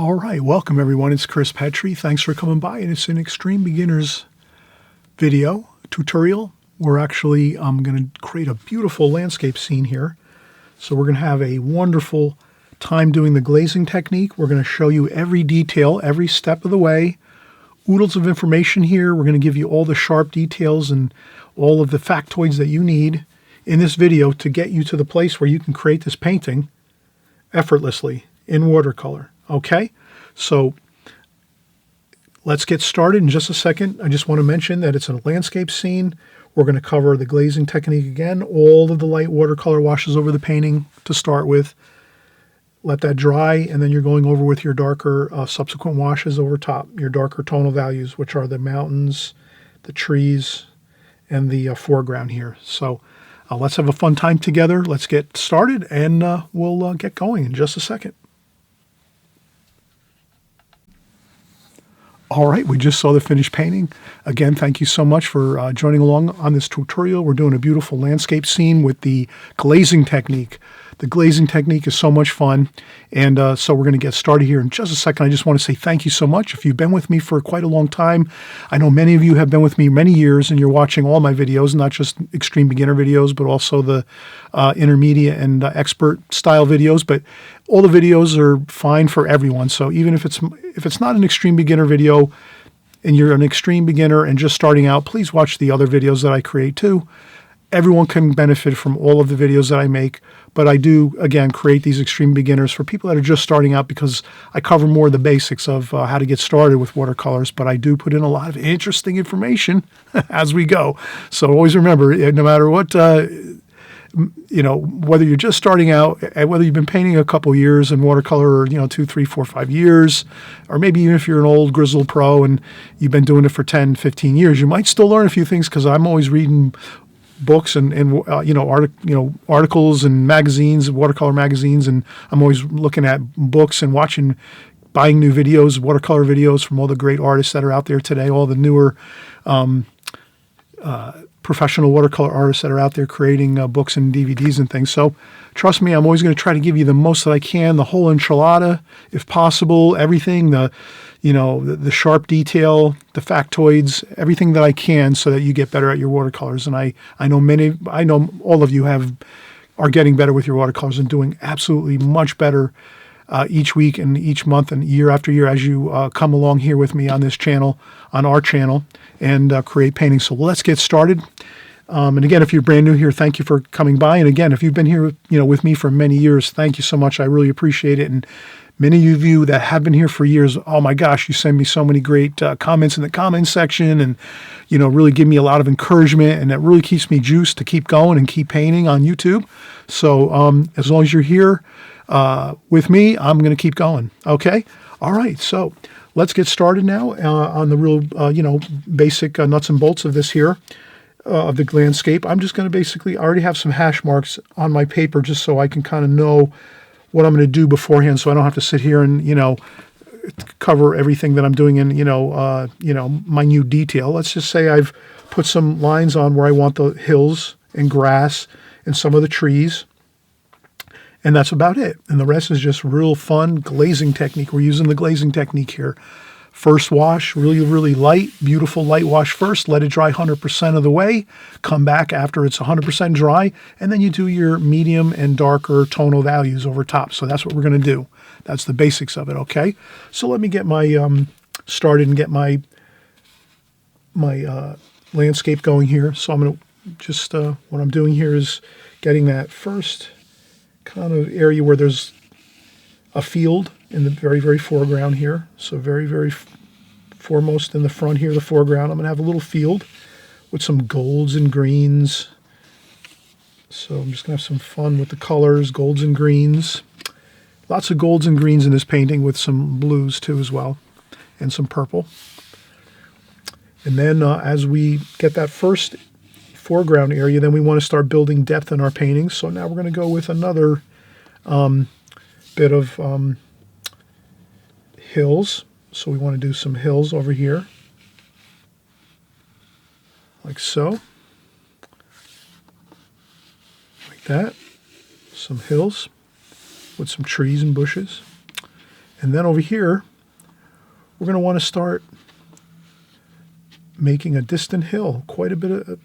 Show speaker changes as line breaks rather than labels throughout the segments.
All right, welcome everyone. It's Chris Petri. Thanks for coming by, and it's an Extreme Beginners video tutorial. We're actually going to create a beautiful landscape scene here. So we're going to have a wonderful time doing the glazing technique. We're going to show you every detail, every step of the way. Oodles of information here. We're going to give you all the sharp details and all of the factoids that you need in this video to get you to the place where you can create this painting effortlessly in watercolor. Okay, so let's get started in just a second. I just want to mention that it's a landscape scene. We're going to cover the glazing technique again. All of the light watercolor washes over the painting to start with. Let that dry, and then you're going over with your darker subsequent washes over top, your darker tonal values, which are the mountains, the trees, and the foreground here. So let's have a fun time together. Let's get started, and we'll get going in just a second. All right, we just saw the finished painting. Again, thank you so much for joining along on this tutorial. We're doing a beautiful landscape scene with the glazing technique. The glazing technique is so much fun, and so we're going to get started here in just a second. I just want to say thank you so much. If you've been with me for quite a long time, I know many of you have been with me many years, and you're watching all my videos, not just extreme beginner videos, but also the intermediate and expert style videos. But all the videos are fine for everyone. So even if it's not an extreme beginner video, and you're an extreme beginner and just starting out, please watch the other videos that I create too. Everyone can benefit from all of the videos that I make, but I do, again, create these extreme beginners for people that are just starting out because I cover more of the basics of how to get started with watercolors, but I do put in a lot of interesting information as we go. So always remember, no matter what, whether you're just starting out, whether you've been painting a couple years in watercolor, 2, 3, 4, 5 years, or maybe even if you're an old grizzled pro and you've been doing it for 10, 15 years, you might still learn a few things because I'm always reading books and articles and magazines, watercolor magazines, and I'm always looking at books and buying new videos, watercolor videos from all the great artists that are out there today, all the newer professional watercolor artists that are out there creating books and DVDs and things. So trust me, I'm always going to try to give you the most that I can, the whole enchilada, if possible, everything, the sharp detail, the factoids, everything that I can so that you get better at your watercolors. And I know all of you are getting better with your watercolors and doing absolutely much better each week and each month and year after year as you come along here with me on this channel, on our channel, and create paintings. So let's get started. And again, if you're brand new here, thank you for coming by. And again, if you've been here, with me for many years, thank you so much. I really appreciate it. And many of you that have been here for years, oh my gosh, you send me so many great comments in the comments section, and really give me a lot of encouragement, and that really keeps me juiced to keep going and keep painting on YouTube. So as long as you're here with me, I'm going to keep going. Okay. All right. So let's get started now on the real, basic nuts and bolts of this here, of the landscape. I'm just going to I already have some hash marks on my paper just so I can kind of know what I'm going to do beforehand, so I don't have to sit here and, cover everything that I'm doing in, minute detail. Let's just say I've put some lines on where I want the hills and grass and some of the trees. And that's about it. And the rest is just real fun glazing technique. We're using the glazing technique here. First wash, really, really light, beautiful light wash first. Let it dry 100% of the way. Come back after it's 100% dry. And then you do your medium and darker tonal values over top. So that's what we're going to do. That's the basics of it, okay? So let me get my started and get my landscape going here. So I'm going to just, what I'm doing here is getting that first kind of area where there's a field in the very, very foreground here. So very, very foremost in the front here, the foreground, I'm going to have a little field with some golds and greens. So I'm just going to have some fun with the colors, golds and greens. Lots of golds and greens in this painting with some blues too as well, and some purple. And then as we get that first foreground area, then we want to start building depth in our paintings. So now we're going to go with another bit of hills. So we want to do some hills over here, like so, like that. Some hills with some trees and bushes. And then over here, we're going to want to start making a distant hill, quite a bit of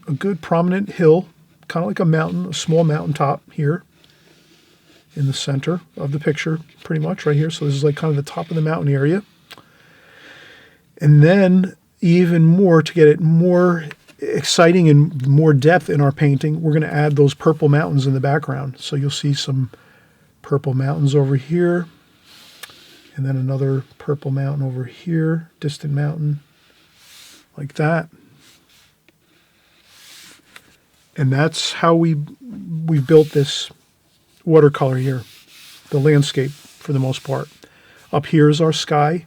a good prominent hill, kind of like a mountain, a small mountaintop here in the center of the picture, pretty much right here. So this is like kind of the top of the mountain area. And then even more, to get it more exciting and more depth in our painting, we're going to add those purple mountains in the background. So you'll see some purple mountains over here, and then another purple mountain over here, distant mountain, like that. And that's how we built this watercolor here, the landscape for the most part. Up here is our sky,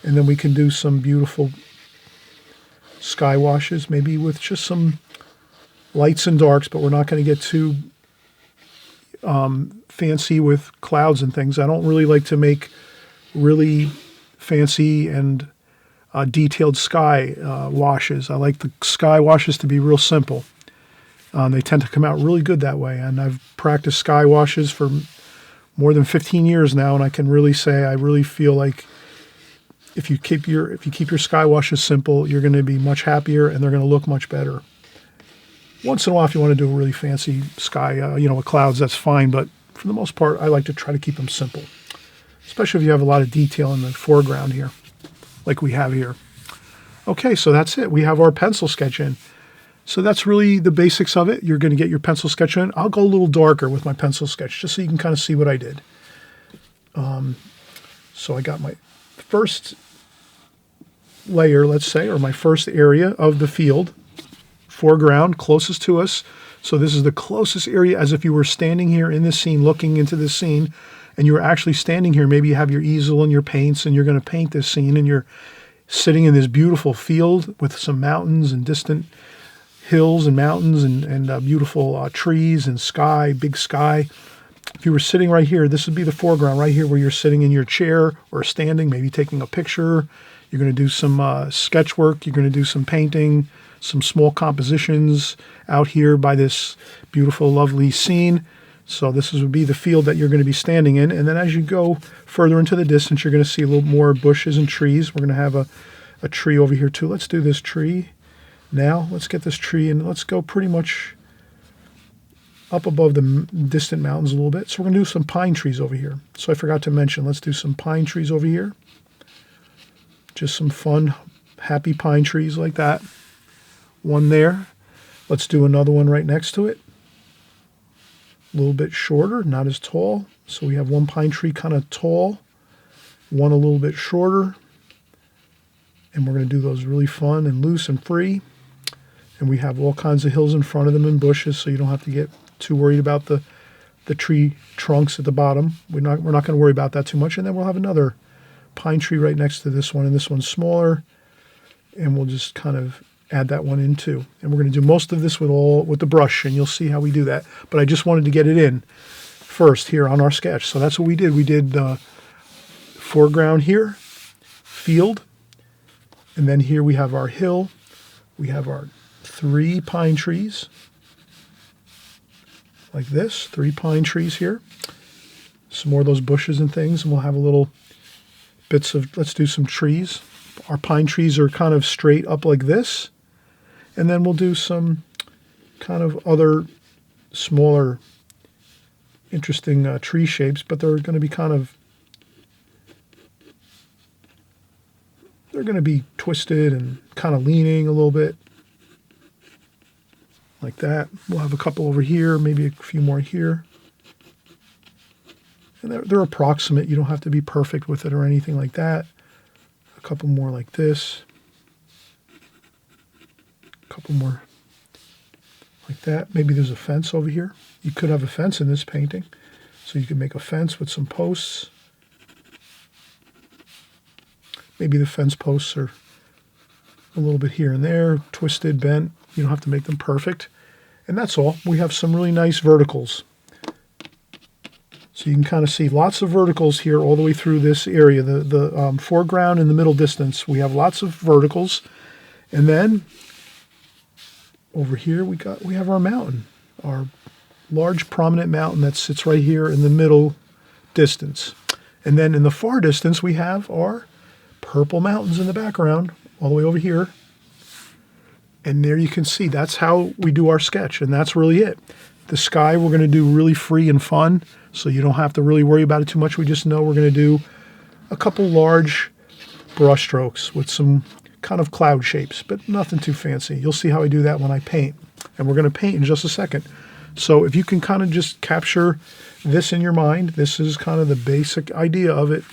and then we can do some beautiful sky washes, maybe with just some lights and darks, but we're not going to get too fancy with clouds and things. I don't really like to make really fancy and detailed sky washes. I like the sky washes to be real simple. They tend to come out really good that way, and I've practiced sky washes for more than 15 years now, and I can really say I really feel like if you keep your sky washes simple, you're going to be much happier and they're going to look much better. Once in a while, if you want to do a really fancy sky, with clouds, that's fine, but for the most part, I like to try to keep them simple, especially if you have a lot of detail in the foreground here, like we have here. Okay, so that's it. We have our pencil sketch in. So that's really the basics of it. You're going to get your pencil sketch in. I'll go a little darker with my pencil sketch, just so you can kind of see what I did. So I got my first layer, let's say, or my first area of the field, foreground, closest to us. So this is the closest area, as if you were standing here in this scene, looking into this scene, and you were actually standing here. Maybe you have your easel and your paints, and you're going to paint this scene, and you're sitting in this beautiful field with some mountains and distant hills and mountains and beautiful trees and sky, big sky. If you were sitting right here, this would be the foreground right here where you're sitting in your chair or standing, maybe taking a picture. You're going to do some sketch work. You're going to do some painting, some small compositions out here by this beautiful, lovely scene. So this would be the field that you're going to be standing in. And then as you go further into the distance, you're going to see a little more bushes and trees. We're going to have a tree over here too. Let's do this tree. Now, let's get this tree and let's go pretty much up above the distant mountains a little bit. So we're going to do some pine trees over here. So I forgot to mention, let's do some pine trees over here. Just some fun, happy pine trees like that. One there. Let's do another one right next to it. A little bit shorter, not as tall. So we have one pine tree kind of tall, one a little bit shorter. And we're going to do those really fun and loose and free. And we have all kinds of hills in front of them and bushes, so you don't have to get too worried about the tree trunks at the bottom. We're not going to worry about that too much. And then we'll have another pine tree right next to this one, and this one's smaller. And we'll just kind of add that one in too. And we're going to do most of this with the brush, and you'll see how we do that. But I just wanted to get it in first here on our sketch. So that's what we did. We did the foreground here, field, and then here we have our hill. We have our 3 pine trees, like this, 3 pine trees here. Some more of those bushes and things, and we'll have a little bits of, let's do some trees. Our pine trees are kind of straight up like this, and then we'll do some kind of other smaller, interesting tree shapes, but they're going to be they're going to be twisted and kind of leaning a little bit, like that. We'll have a couple over here, maybe a few more here. And they're approximate. You don't have to be perfect with it or anything like that. A couple more like this. A couple more like that. Maybe there's a fence over here. You could have a fence in this painting. So you could make a fence with some posts. Maybe the fence posts are a little bit here and there, twisted, bent. You don't have to make them perfect. And that's all. We have some really nice verticals. So you can kind of see lots of verticals here all the way through this area. The foreground and the middle distance, we have lots of verticals. And then over here we have our mountain, our large prominent mountain that sits right here in the middle distance. And then in the far distance, we have our purple mountains in the background, all the way over here. And there you can see that's how we do our sketch, and that's really it. The sky we're going to do really free and fun, so you don't have to really worry about it too much. We just know we're going to do a couple large brush strokes with some kind of cloud shapes, but nothing too fancy. You'll see how I do that when I paint, and we're going to paint in just a second. So if you can kind of just capture this in your mind, this is kind of the basic idea of it.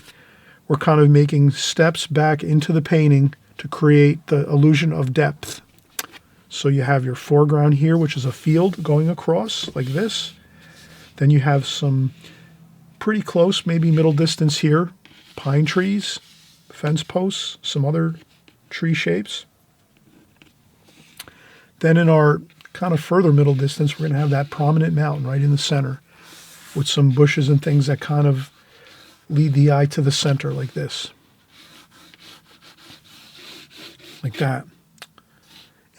We're kind of making steps back into the painting to create the illusion of depth. So you have your foreground here, which is a field going across like this. Then you have some pretty close, maybe middle distance here, pine trees, fence posts, some other tree shapes. Then in our kind of further middle distance, we're going to have that prominent mountain right in the center with some bushes and things that kind of lead the eye to the center like this. Like that.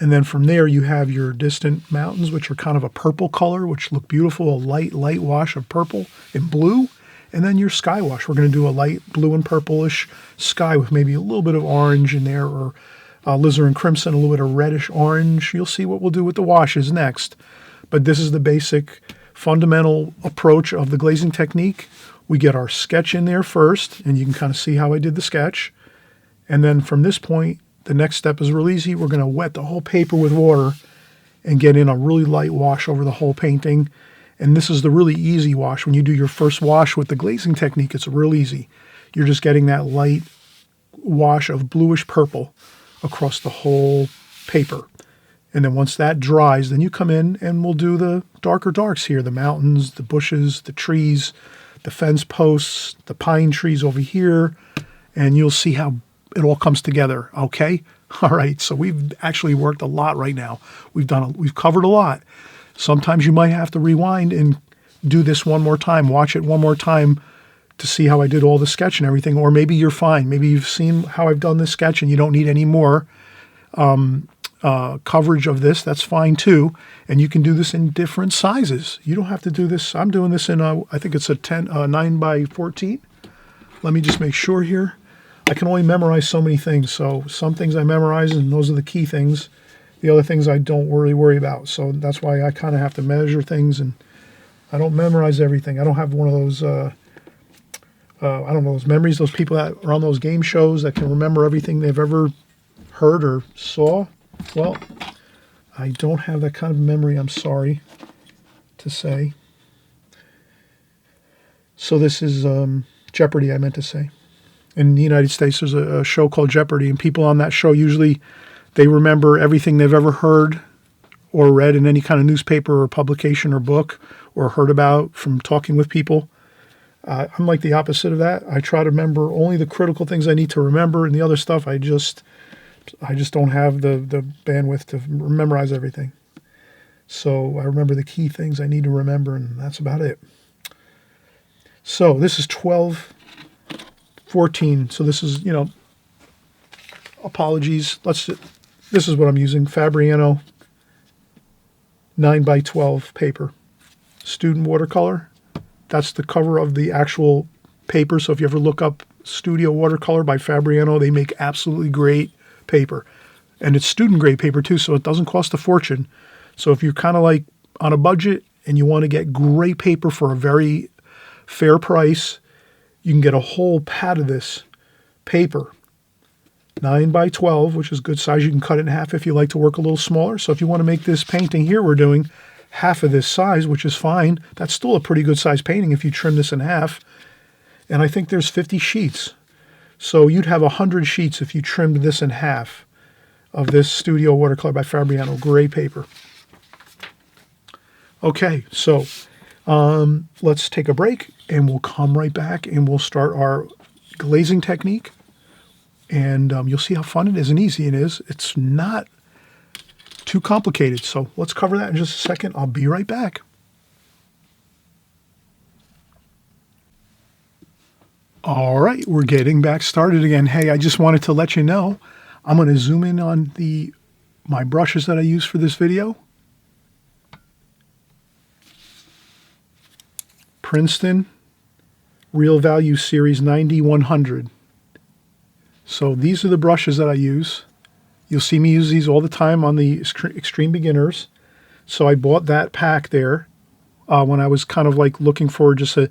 And then from there, you have your distant mountains, which are kind of a purple color, which look beautiful, a light wash of purple and blue. And then your sky wash. We're going to do a light blue and purplish sky with maybe a little bit of orange in there, or alizarin crimson, a little bit of reddish orange. You'll see what we'll do with the washes next. But this is the basic fundamental approach of the glazing technique. We get our sketch in there first, and you can kind of see how I did the sketch. And then from this point, the next step is real easy. We're going to wet the whole paper with water and get in a really light wash over the whole painting. And this is the really easy wash. When you do your first wash with the glazing technique, it's real easy. You're just getting that light wash of bluish purple across the whole paper. And then once that dries, then you come in and we'll do the darker darks here, the mountains, the bushes, the trees, the fence posts, the pine trees over here, and you'll see how it all comes together, okay? All right, so we've actually worked a lot right now. We've covered a lot. Sometimes you might have to rewind and do this one more time, watch it one more time to see how I did all the sketch and everything, or maybe you're fine. Maybe you've seen how I've done this sketch and you don't need any more coverage of this. That's fine too, and you can do this in different sizes. You don't have to do this. I'm doing this in I think it's a 9 by 14. Let me just make sure here. I can only memorize so many things, so some things I memorize, and those are the key things. The other things I don't really worry about, so that's why I kind of have to measure things, and I don't memorize everything. I don't have one of those, I don't know, those memories, those people that are on those game shows that can remember everything they've ever heard or saw. Well, I don't have that kind of memory, I'm sorry to say. So this is Jeopardy, I meant to say. In the United States, there's a show called Jeopardy, and people on that show usually, they remember everything they've ever heard or read in any kind of newspaper or publication or book or heard about from talking with people. I'm like the opposite of that. I try to remember only the critical things I need to remember, and the other stuff I just don't have the bandwidth to memorize everything. So I remember the key things I need to remember, and that's about it. So this is 12/14. So this is, apologies. This is what I'm using, Fabriano 9 by 12 paper. Student watercolor. That's the cover of the actual paper. So if you ever look up Studio Watercolor by Fabriano, they make absolutely great paper. And it's student grade paper too, so it doesn't cost a fortune. So if you're kind of like on a budget and you want to get great paper for a very fair price, you can get a whole pad of this paper. 9 by 12, which is good size. You can cut it in half if you like to work a little smaller. So if you want to make this painting here, we're doing half of this size, which is fine. That's still a pretty good size painting if you trim this in half. And I think there's 50 sheets. So you'd have 100 sheets if you trimmed this in half of this Studio Watercolor by Fabriano. Great paper. Okay, so let's take a break and we'll come right back and we'll start our glazing technique. And you'll see how fun it is and easy it is. It's not too complicated. So let's cover that in just a second. I'll be right back. All right, we're getting back started again. Hey, I just wanted to let you know, I'm going to zoom in on my brushes that I use for this video. Princeton Real Value Series 9100. So these are the brushes that I use. You'll see me use these all the time on the Extreme Beginners. So I bought that pack there when I was kind of like looking for just a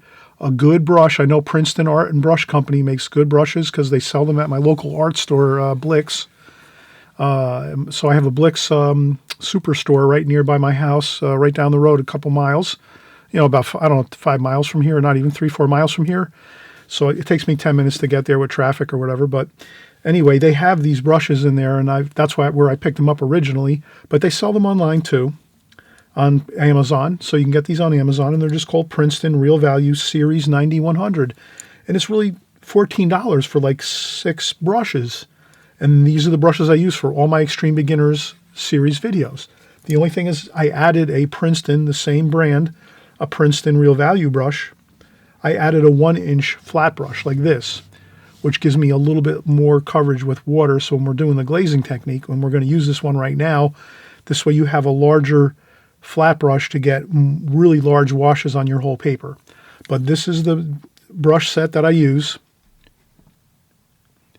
good brush. I know Princeton Art and Brush Company makes good brushes because they sell them at my local art store, Blix. So I have a Blix superstore right nearby my house, right down the road a couple miles. You know, about, I don't know, 5 miles from here, not even 3-4 miles from here. So it takes me 10 minutes to get there with traffic or whatever. But anyway, they have these brushes in there, and that's where I picked them up originally. But they sell them online too, on Amazon. So you can get these on Amazon, and they're just called Princeton Real Value Series 9100. And it's really $14 for like 6 brushes. And these are the brushes I use for all my Extreme Beginners series videos. The only thing is I added a Princeton, the same brand, a Princeton Real Value brush. I added a 1-inch flat brush like this, which gives me a little bit more coverage with water. So when we're doing the glazing technique, when we're going to use this one right now, this way you have a larger flat brush to get really large washes on your whole paper. But this is the brush set that I use.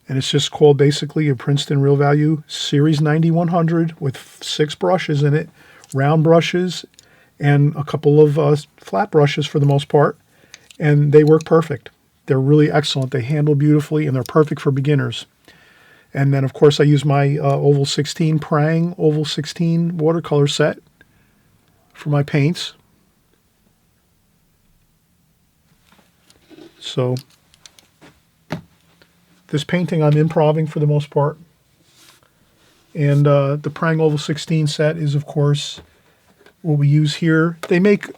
And it's just called basically a Princeton Real Value Series 9100 with 6 brushes in it, round brushes, and a couple of flat brushes for the most part. And they work perfect. They're really excellent. They handle beautifully, and they're perfect for beginners. And then, of course, I use my Oval 16 Prang Oval 16 watercolor set for my paints. So this painting I'm improvising for the most part. And the Prang Oval 16 set is, of course, what we use here. They make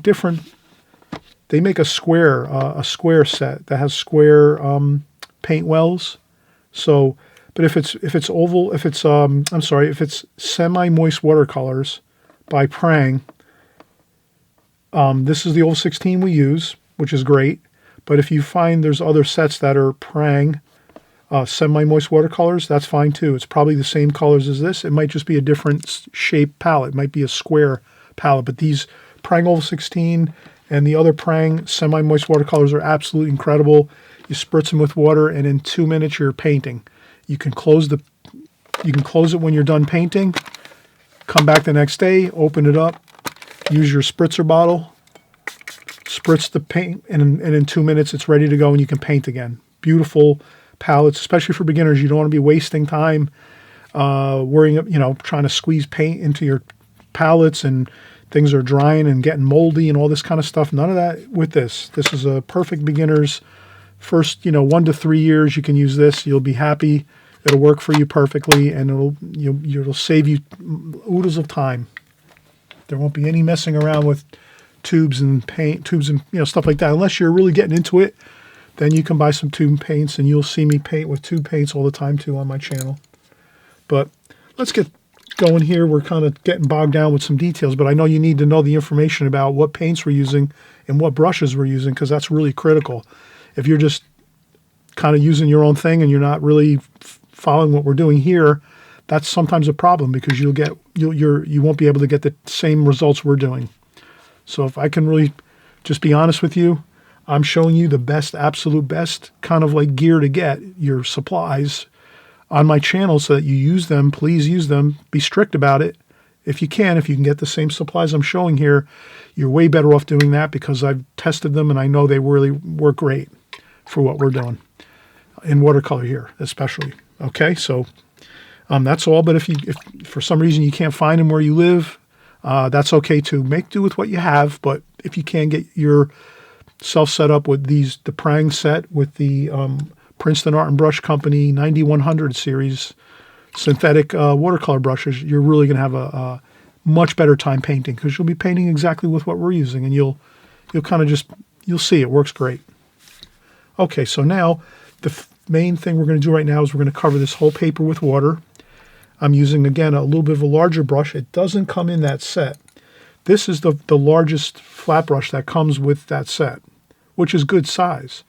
different. They make a square set that has square paint wells. So, but if it's oval, if it's semi-moist watercolors by Prang, this is the Oval 16 we use, which is great. But if you find there's other sets that are Prang semi-moist watercolors, that's fine too. It's probably the same colors as this. It might just be a different shape palette. It might be a square palette. But these Prang Oval 16 and the other Prang semi-moist watercolors are absolutely incredible. You spritz them with water, and in 2 minutes you're painting. You can close it when you're done painting. Come back the next day, open it up, use your spritzer bottle, spritz the paint, and in 2 minutes it's ready to go, and you can paint again. Beautiful palettes, especially for beginners. You don't want to be wasting time worrying, trying to squeeze paint into your palettes, and things are drying and getting moldy and all this kind of stuff. None of that with this. This is a perfect beginner's first, 1 to 3 years. You can use this. You'll be happy. It'll work for you perfectly, and it'll save you oodles of time. There won't be any messing around with tubes and paint, stuff like that. Unless you're really getting into it, then you can buy some tube paints, and you'll see me paint with tube paints all the time too on my channel. But let's get going here. We're kind of getting bogged down with some details, but I know you need to know the information about what paints we're using and what brushes we're using, because that's really critical. If you're just kind of using your own thing and you're not really following what we're doing here, that's sometimes a problem, because you won't be able to get the same results we're doing. So if I can really just be honest with you, I'm showing you the best, absolute best kind of like gear to get your supplies on my channel so that you use them. Please use them. Be strict about it. If you can get the same supplies I'm showing here, you're way better off doing that, because I've tested them and I know they really work great for what we're doing in watercolor here, especially. Okay, so that's all. But if for some reason you can't find them where you live, that's okay too. Make do with what you have. But if you can get yourself set up with the Prang set with the Princeton Art and Brush Company 9100 series synthetic watercolor brushes, you're really going to have a much better time painting, because you'll be painting exactly with what we're using, and you'll kind of you'll see it works great. Okay, so now the main thing we're going to do right now is we're going to cover this whole paper with water. I'm using, again, a little bit of a larger brush. It doesn't come in that set. This is the largest flat brush that comes with that set, which is good size.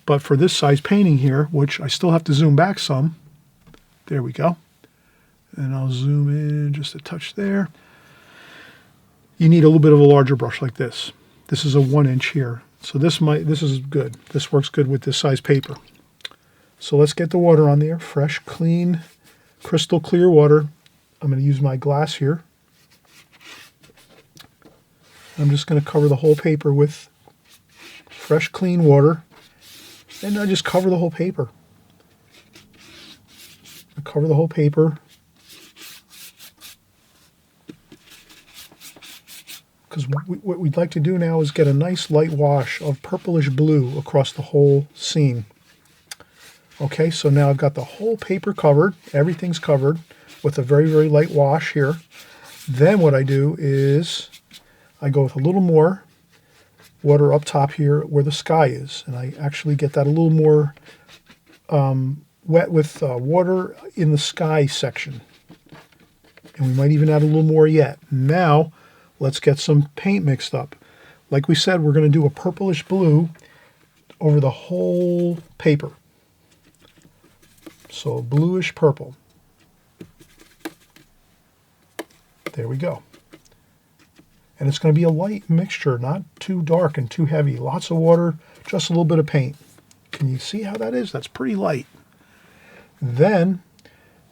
But for this size painting here, which I still have to zoom back some, there we go. And I'll zoom in just a touch there. You need a little bit of a larger brush like this. This is a 1-inch here. So this is good. This works good with this size paper. So let's get the water on there. Fresh, clean, crystal clear water. I'm going to use my glass here. I'm just going to cover the whole paper with fresh, clean water. And I just cover the whole paper. I cover the whole paper. Because what we'd like to do now is get a nice light wash of purplish blue across the whole scene. Okay, so now I've got the whole paper covered. Everything's covered with a very, very light wash here. Then what I do is I go with a little more water up top here where the sky is. And I actually get that a little more wet with water in the sky section. And we might even add a little more yet. Now, let's get some paint mixed up. Like we said, we're going to do a purplish blue over the whole paper. So bluish purple. There we go. And it's going to be a light mixture, not too dark and too heavy. Lots of water, just a little bit of paint. Can you see how that is? That's pretty light. Then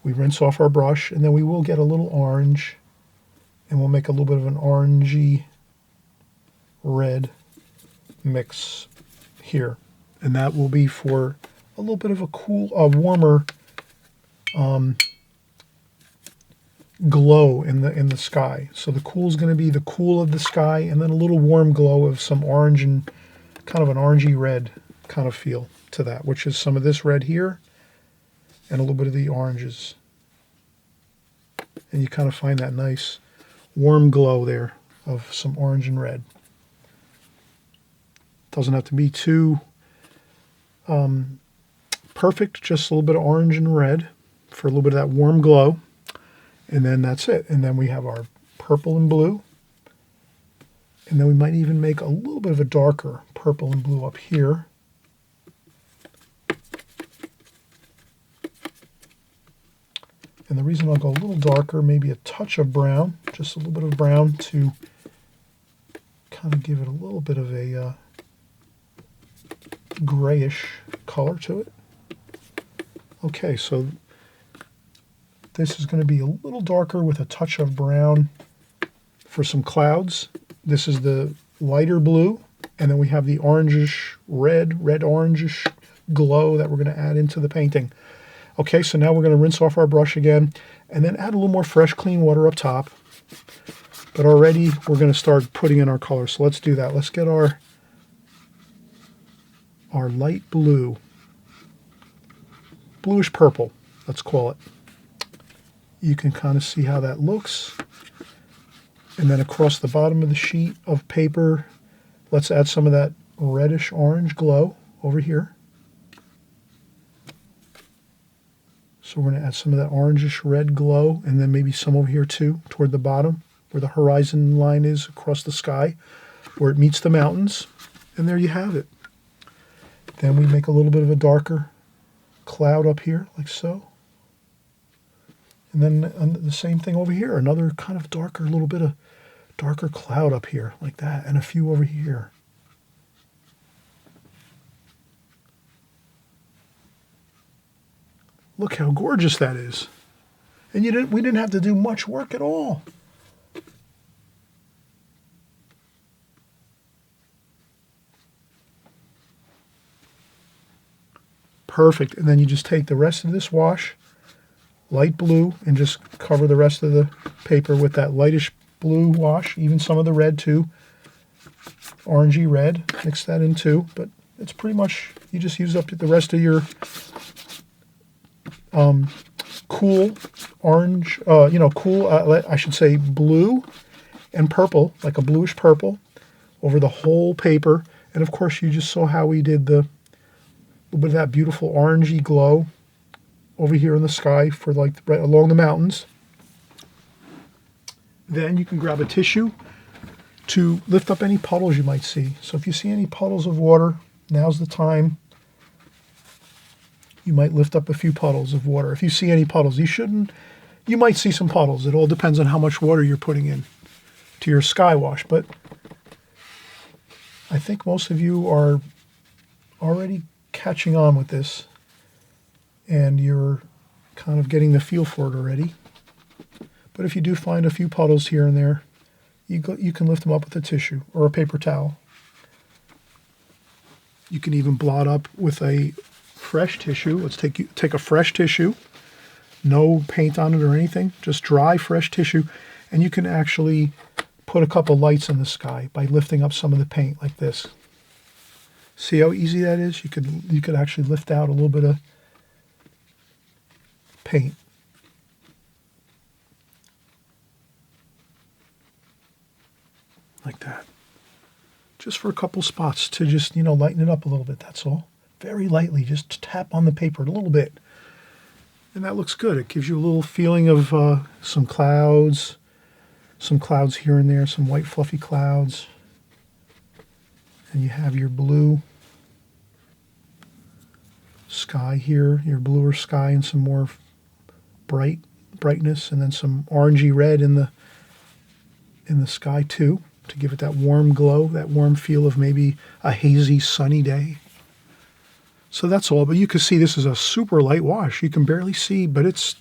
we rinse off our brush, and then we will get a little orange, and we'll make a little bit of an orangey red mix here. And that will be for a little bit of a warmer glow in the sky. So the cool is going to be the cool of the sky, and then a little warm glow of some orange and kind of an orangey red kind of feel to that, which is some of this red here and a little bit of the oranges. And you kind of find that nice warm glow there of some orange and red. Doesn't have to be too perfect, just a little bit of orange and red for a little bit of that warm glow. And then that's it. And then we have our purple and blue. And then we might even make a little bit of a darker purple and blue up here. And the reason I'll go a little darker, maybe a touch of brown, just a little bit of brown to kind of give it a little bit of a grayish color to it. Okay, so this is going to be a little darker with a touch of brown for some clouds. This is the lighter blue, and then we have the orangish red-orangish glow that we're going to add into the painting. Okay, so now we're going to rinse off our brush again, and then add a little more fresh, clean water up top. But already we're going to start putting in our color, so let's do that. Let's get our light blue, bluish purple, let's call it. You can kind of see how that looks. And then across the bottom of the sheet of paper, let's add some of that reddish orange glow over here. So we're going to add some of that orangish red glow, and then maybe some over here too, toward the bottom, where the horizon line is across the sky, where it meets the mountains. And there you have it. Then we make a little bit of a darker cloud up here, like so. And then the same thing over here, another kind of darker, little bit of darker cloud up here, like that, and a few over here. Look how gorgeous that is. And we didn't have to do much work at all. Perfect. And then you just take the rest of this wash, light blue, and just cover the rest of the paper with that lightish blue wash, even some of the red too. Orangey red, mix that in too, but it's pretty much, you just use up the rest of your cool orange, I should say blue and purple, like a bluish purple over the whole paper. And of course you just saw how we did the little bit of that beautiful orangey glow over here in the sky for like right along the mountains. Then you can grab a tissue to lift up any puddles you might see. So if you see any puddles of water, now's the time. You might lift up a few puddles of water. If you see any puddles, you might see some puddles. It all depends on how much water you're putting in to your sky wash. But I think most of you are already catching on with this, and you're kind of getting the feel for it already. But if you do find a few puddles here and there, you can lift them up with a tissue or a paper towel. You can even blot up with a fresh tissue. Let's take a fresh tissue, no paint on it or anything, just dry, fresh tissue, and you can actually put a couple lights in the sky by lifting up some of the paint like this. See how easy that is? You could actually lift out a little bit of paint. Like that. Just for a couple spots to just, lighten it up a little bit, that's all. Very lightly, just tap on the paper a little bit. And that looks good. It gives you a little feeling of some clouds here and there, some white fluffy clouds. And you have your blue sky here, your bluer sky, and some more brightness, and then some orangey red in the sky too, to give it that warm glow, that warm feel of maybe a hazy sunny day. So that's all, but you can see this is a super light wash. You can barely see, but it's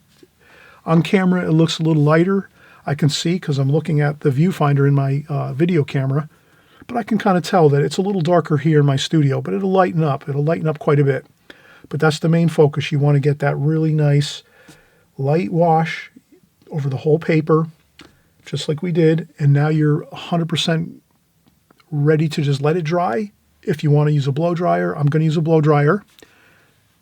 on camera, it looks a little lighter. I can see because I'm looking at the viewfinder in my video camera, but I can kind of tell that it's a little darker here in my studio, but it'll lighten up. It'll lighten up quite a bit. But that's the main focus. You want to get that really nice light wash over the whole paper, just like we did. And now you're 100% ready to just let it dry. If you want to use a blow dryer, I'm going to use a blow dryer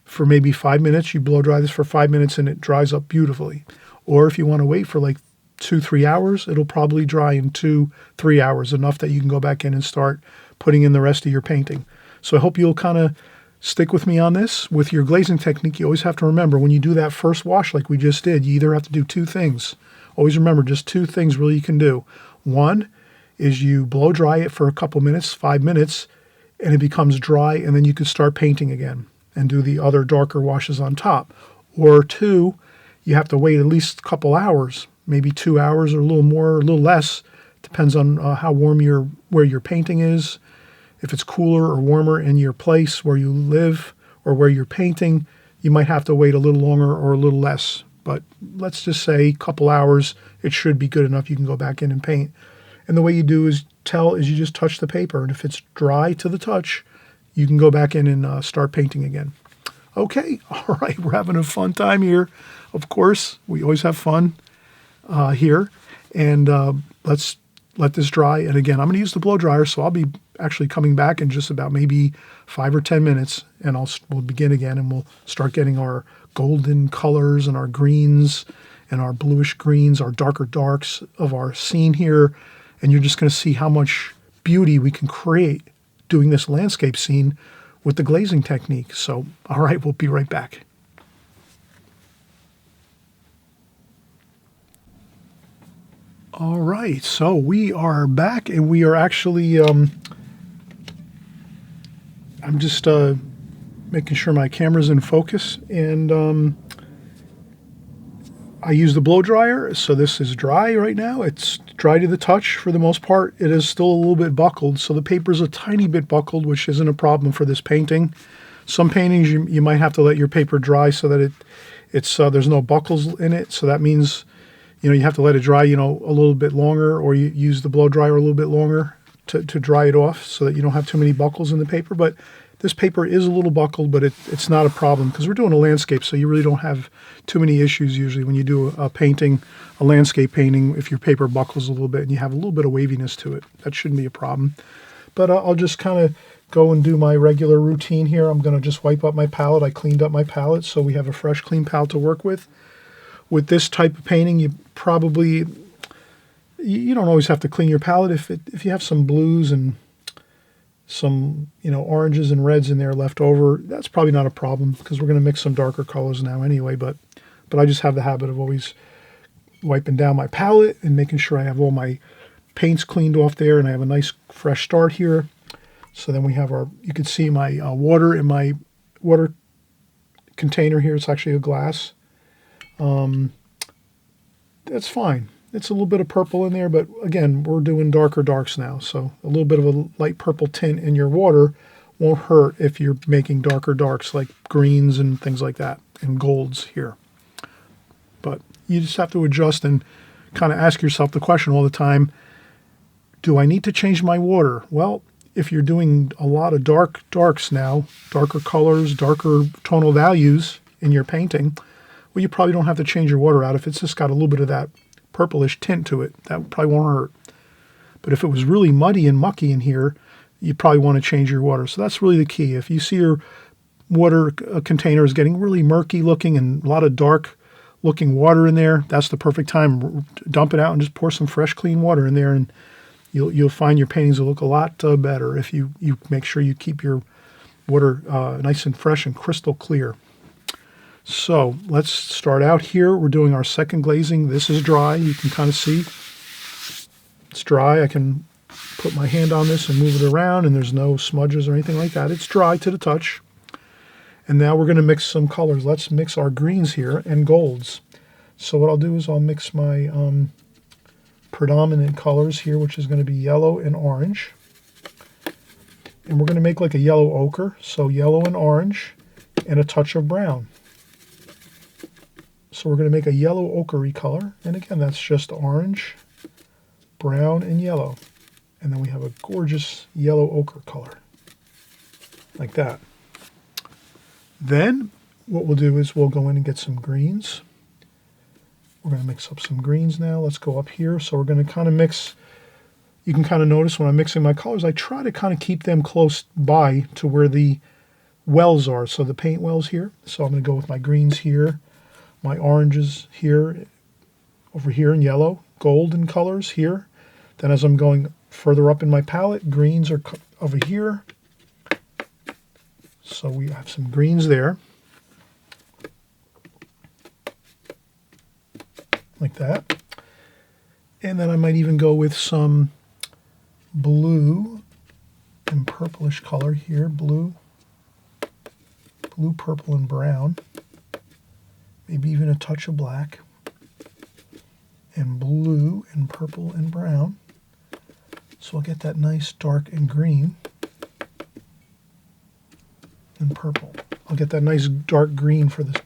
for maybe 5 minutes. You blow dry this for 5 minutes and it dries up beautifully. Or if you want to wait for like 2-3 hours, it'll probably dry in 2-3 hours, enough that you can go back in and start putting in the rest of your painting. So I hope you'll kind of stick with me on this. With your glazing technique, you always have to remember when you do that first wash like we just did, you either have to do two things. Always remember just two things really you can do. One is you blow dry it for a couple minutes, 5 minutes, and it becomes dry, and then you can start painting again and do the other darker washes on top. Or two, you have to wait at least a couple hours, maybe 2 hours or a little more or a little less. Depends on how warm where your painting is. If it's cooler or warmer in your place where you live or where you're painting, you might have to wait a little longer or a little less. But let's just say a couple hours, it should be good enough. You can go back in and paint. And the way you do is you just touch the paper. And if it's dry to the touch, you can go back in and start painting again. Okay, all right, we're having a fun time here. Of course, we always have fun here. And let's let this dry. And again, I'm going to use the blow dryer, so I'll be actually coming back in just about maybe 5 or 10 minutes, and we'll begin again, and we'll start getting our golden colors and our greens and our bluish greens, our darker darks of our scene here. And you're just going to see how much beauty we can create doing this landscape scene with the glazing technique. So, all right, we'll be right back. All right, so we are back, and we are actually, I'm just making sure my camera's in focus, and I use the blow dryer, so this is dry right now. It's dry to the touch for the most part. It is still a little bit buckled, so the paper's a tiny bit buckled, which isn't a problem for this painting. Some paintings you might have to let your paper dry so that it's there's no buckles in it, so that means you have to let it dry a little bit longer, or you use the blow dryer a little bit longer to dry it off so that you don't have too many buckles in the paper. But this paper is a little buckled, but it's not a problem because we're doing a landscape, so you really don't have too many issues usually when you do a painting, a landscape painting, if your paper buckles a little bit and you have a little bit of waviness to it. That shouldn't be a problem. But I'll just kind of go and do my regular routine here. I'm going to just wipe up my palette. I cleaned up my palette, so we have a fresh, clean palette to work with. With this type of painting, you don't always have to clean your palette. If you have some blues and some oranges and reds in there left over, that's probably not a problem because we're going to mix some darker colors now anyway. But I just have the habit of always wiping down my palette and making sure I have all my paints cleaned off there, and I have a nice fresh start here. So then we have you can see my water in my water container here. It's actually a glass. That's fine. It's a little bit of purple in there, but again, we're doing darker darks now. So a little bit of a light purple tint in your water won't hurt if you're making darker darks like greens and things like that, and golds here. But you just have to adjust and kind of ask yourself the question all the time, do I need to change my water? Well, if you're doing a lot of darks now, darker colors, darker tonal values in your painting, well, you probably don't have to change your water out. If it's just got a little bit of that purplish tint to it, that probably won't hurt. But if it was really muddy and mucky in here, you probably want to change your water. So that's really the key. If you see your water container is getting really murky looking and a lot of dark looking water in there, that's the perfect time. Dump it out and just pour some fresh, clean water in there, and you'll find your paintings will look a lot better if you make sure you keep your water nice and fresh and crystal clear. So let's start out here. We're doing our second glazing. This is dry. You can kind of see it's dry. I can put my hand on this and move it around, and there's no smudges or anything like that. It's dry to the touch. And now we're going to mix some colors. Let's mix our greens here and golds. So what I'll do is I'll mix my predominant colors here, which is going to be yellow and orange. And we're going to make like a yellow ochre. So yellow and orange and a touch of brown. So we're going to make a yellow ochre color. And again, that's just orange, brown, and yellow. And then we have a gorgeous yellow ochre color, like that. Then what we'll do is we'll go in and get some greens. We're going to mix up some greens now. Let's go up here. So we're going to kind of mix. You can kind of notice when I'm mixing my colors, I try to kind of keep them close by to where the wells are. So the paint wells here. So I'm going to go with my greens here, my oranges here, over here in yellow, golden colors here. Then as I'm going further up in my palette, greens are over here. So we have some greens there, like that. And then I might even go with some blue and purplish color here, blue, purple, and brown. Maybe even a touch of black. And blue and purple and brown. So I'll get that nice dark and green. And purple. I'll get that nice dark green for the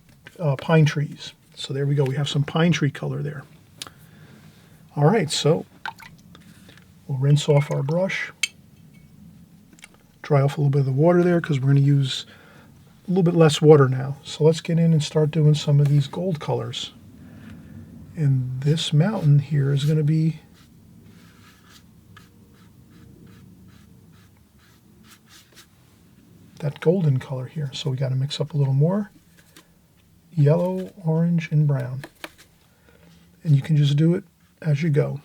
pine trees. So there we go. We have some pine tree color there. All right, so we'll rinse off our brush. Dry off a little bit of the water there because we're going to use a little bit less water now. So let's get in and start doing some of these gold colors. And this mountain here is going to be that golden color here. So we got to mix up a little more. Yellow, orange, and brown. And you can just do it as you go.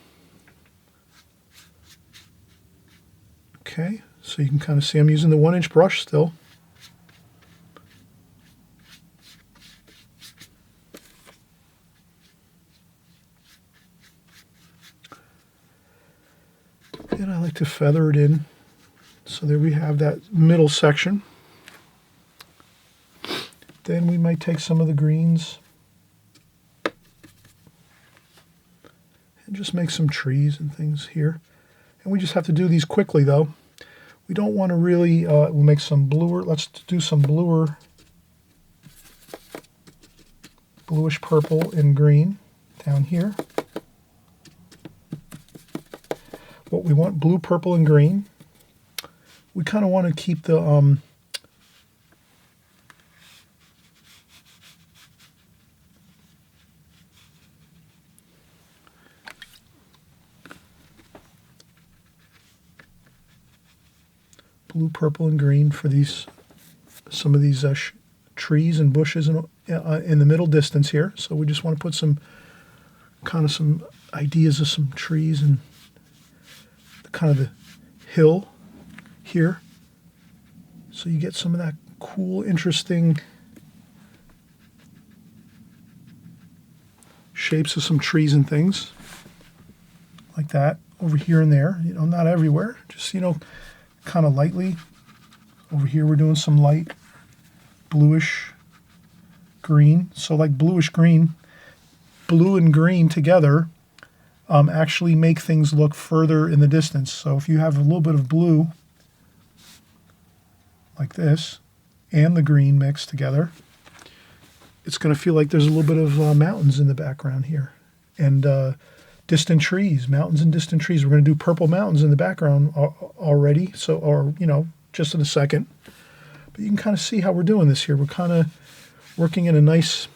Okay, so you can kind of see I'm using the 1-inch brush still. And I like to feather it in. So there we have that middle section. Then we might take some of the greens and just make some trees and things here. And we just have to do these quickly though. We don't want to really, we'll make some bluer, let's do some bluish purple and green down here. What we want, blue, purple, and green. We kind of want to keep the blue, purple, and green for these some of these trees and bushes in the middle distance here. So we just want to put some kind of some ideas of some trees and kind of the hill here. So you get some of that cool, interesting shapes of some trees and things like that over here and there. You know, not everywhere, just, you know, kind of lightly. Over here we're doing some light bluish green. So like bluish green, blue and green together actually make things look further in the distance. So if you have a little bit of blue like this and the green mixed together, it's going to feel like there's a little bit of mountains in the background here, and distant trees, mountains and distant trees. We're going to do purple mountains in the background already, so, or, you know, just in a second. But you can kind of see how we're doing this here. We're kind of working in a nice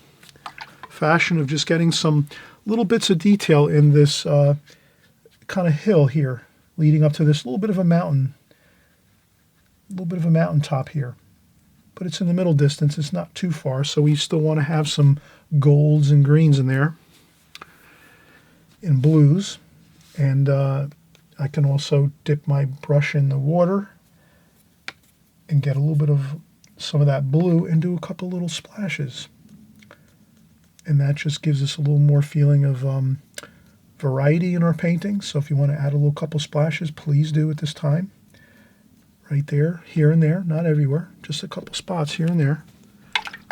fashion of just getting some little bits of detail in this kind of hill here, leading up to this little bit of a mountain, top here. But it's in the middle distance. It's not too far, so we still want to have some golds and greens in there, and blues. And I can also dip my brush in the water and get a little bit of some of that blue and do a couple little splashes. And that just gives us a little more feeling of variety in our painting. So if you want to add a little couple splashes, please do at this time. Right there, here and there, not everywhere, just a couple spots here and there.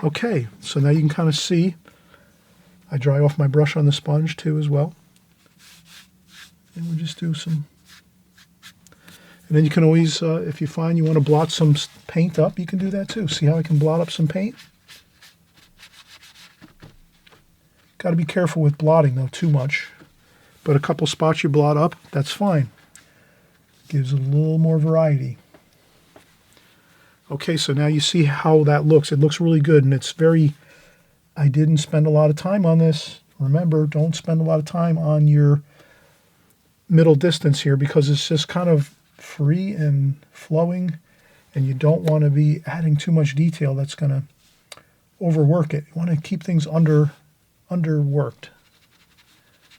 Okay, so now you can kind of see, I dry off my brush on the sponge too as well. And we'll just do some, and then you can always, if you find you want to blot some paint up, you can do that too. See how I can blot up some paint? Got to be careful with blotting though, too much. But a couple spots you blot up, that's fine. Gives it a little more variety. Okay, so now you see how that looks. It looks really good, and it's very, I didn't spend a lot of time on this. Remember, don't spend a lot of time on your middle distance here because it's just kind of free and flowing, and you don't want to be adding too much detail that's going to overwork it. You want to keep things underworked,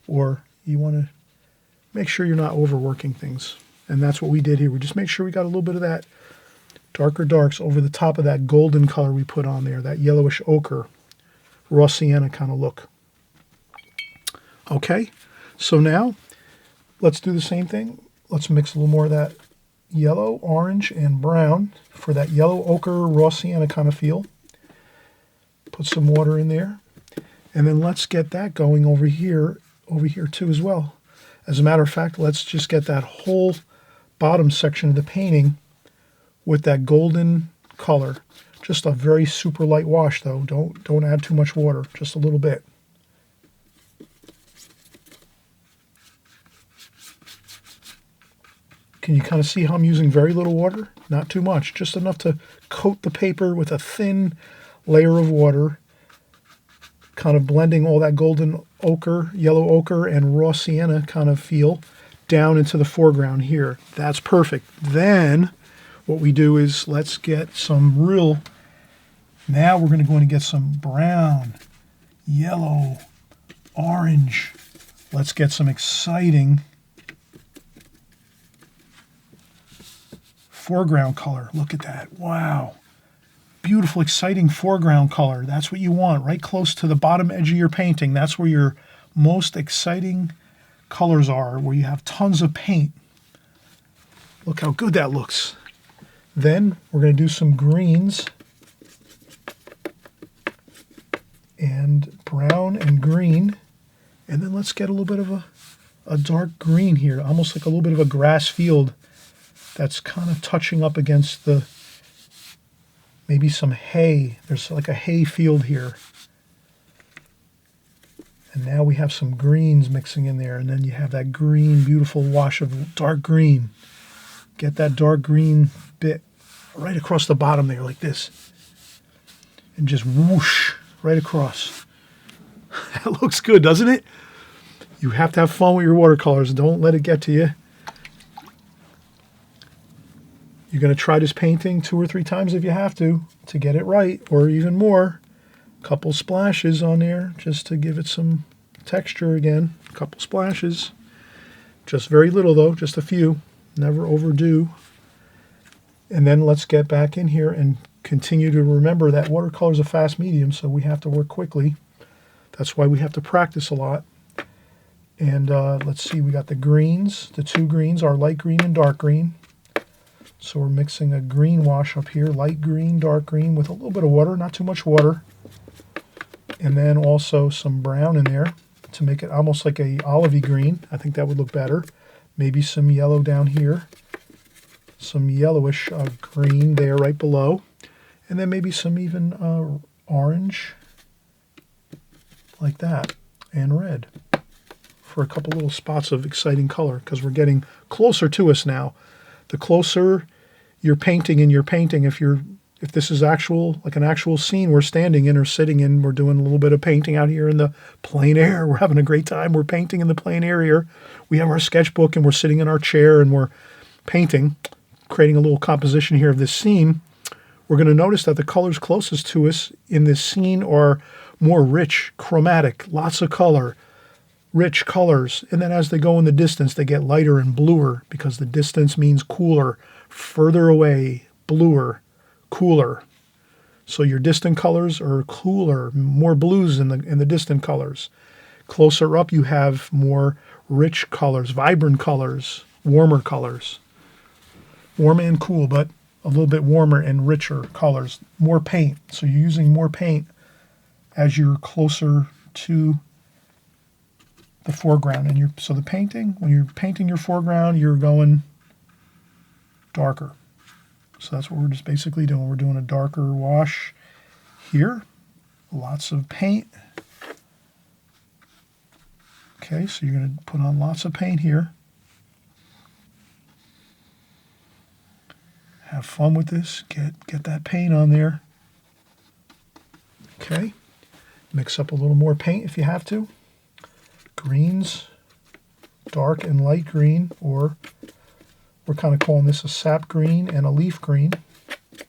or you want to make sure you're not overworking things. And that's what we did here. We just make sure we got a little bit of that darker darks over the top of that golden color we put on there, that yellowish ochre, raw sienna kind of look. Okay, so now let's do the same thing. Let's mix a little more of that yellow, orange, and brown for that yellow ochre, raw sienna kind of feel. Put some water in there. And then let's get that going over here too as well. As a matter of fact, let's just get that whole bottom section of the painting with that golden color. Just a very super light wash though. Don't add too much water, just a little bit. Can you kind of see how I'm using very little water? Not too much, just enough to coat the paper with a thin layer of water, kind of blending all that golden ochre, yellow ochre, and raw sienna kind of feel down into the foreground here. That's perfect. Then what we do is let's get some real, now we're going to go in and get some brown, yellow, orange. Let's get some exciting foreground color. Look at that. Wow. Beautiful, exciting foreground color. That's what you want, right close to the bottom edge of your painting. That's where your most exciting colors are, where you have tons of paint. Look how good that looks. Then we're going to do some greens and brown and green. And then let's get a little bit of a dark green here, almost like a little bit of a grass field that's kind of touching up against the, maybe some hay. There's like a hay field here. And now we have some greens mixing in there. And then you have that green, beautiful wash of dark green. Get that dark green bit right across the bottom there like this. And just whoosh right across. That looks good, doesn't it? You have to have fun with your watercolors. Don't let it get to you. You're going to try this painting 2 or 3 times if you have to get it right, or even more. A couple splashes on there just to give it some texture again. A couple splashes. Just very little though, just a few. Never overdo. And then let's get back in here and continue to remember that watercolor is a fast medium, so we have to work quickly. That's why we have to practice a lot. And let's see, we got the greens. The 2 greens are light green and dark green. So we're mixing a green wash up here, light green, dark green, with a little bit of water, not too much water. And then also some brown in there to make it almost like a olivey green. I think that would look better. Maybe some yellow down here. Some yellowish green there right below. And then maybe some even orange, like that, and red for a couple little spots of exciting color, because we're getting closer to us now. The closer you're painting in your painting, if this is like an actual scene we're standing in or sitting in, we're doing a little bit of painting out here in the plein air. We're having a great time. We're painting in the plein air here. We have our sketchbook and we're sitting in our chair and we're painting, creating a little composition here of this scene. We're going to notice that the colors closest to us in this scene are more rich, chromatic, lots of color, rich colors. And then as they go in the distance, they get lighter and bluer, because the distance means cooler. Further away, bluer, cooler. So your distant colors are cooler, more blues in the distant colors. Closer up, you have more rich colors, vibrant colors, warmer colors. Warm and cool, but a little bit warmer and richer colors. More paint. So you're using more paint as you're closer to the foreground. And so the painting, when you're painting your foreground, you're going darker. So that's what we're just basically doing. We're doing a darker wash here. Lots of paint. Okay, so you're going to put on lots of paint here. Have fun with this. Get that paint on there. Okay. Mix up a little more paint if you have to. Greens, dark and light green, or we're kind of calling this a sap green and a leaf green. A